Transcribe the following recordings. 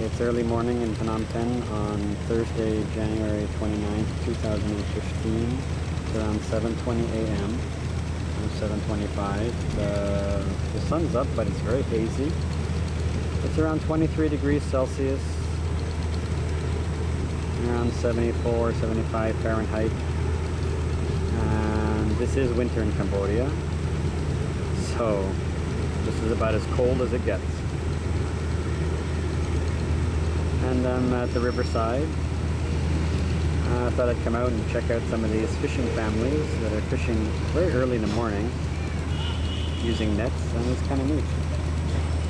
It's early morning in Phnom Penh on Thursday, January 29th, 2015. It's around 7:20 a.m. or 7:25. The sun's up, but it's very hazy. It's around 23 degrees Celsius, around 74, 75 Fahrenheit. And this is winter in Cambodia. So this is about as cold as it gets. And I'm at the riverside. I thought I'd come out and check out some of these fishing families that are fishing very early in the morning using nets, and it's kind of neat.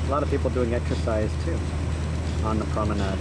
A lot of people doing exercise too on the promenade.